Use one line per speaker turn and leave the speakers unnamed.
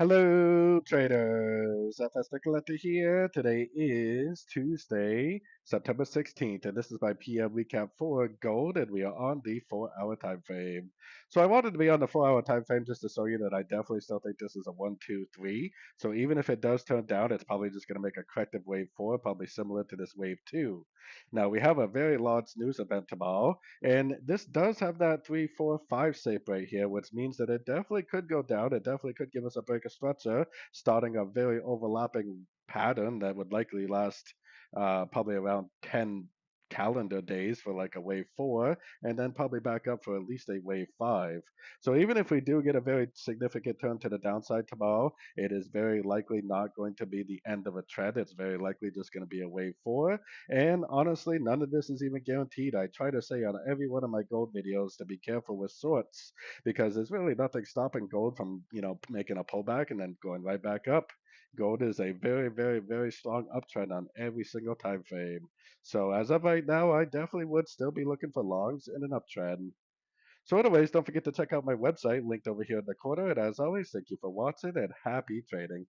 Hello, traders. FX Pip Collector here. Today is Tuesday, September 16th, and this is my PM recap for gold, and we are on the 4-hour time frame. So I wanted to be on the 4-hour time frame just to show you that I definitely still think this is a 1, 2, 3. So even if it does turn down, it's probably just going to make a corrective wave 4, probably similar to this wave 2. Now we have a very large news event tomorrow, and this does have that 3, 4, 5 shape right here, which means that it definitely could go down. It definitely could give us a break of structure, starting a very overlapping pattern that would likely last probably around 10 calendar days for like a wave 4, and then probably back up for at least a wave 5. So even if we do get a very significant turn to the downside tomorrow, it is very likely not going to be the end of a trend. It's very likely just going to be a wave 4, and honestly, none of this is even guaranteed. I try to say on every one of my gold videos to be careful with shorts because there's really nothing stopping gold from, making a pullback and then going right back up. Gold is a very, very, very strong uptrend on every single time frame. So as of right now, I definitely would still be looking for longs in an uptrend. So anyways, don't forget to check out my website linked over here in the corner. And as always, thank you for watching and happy trading.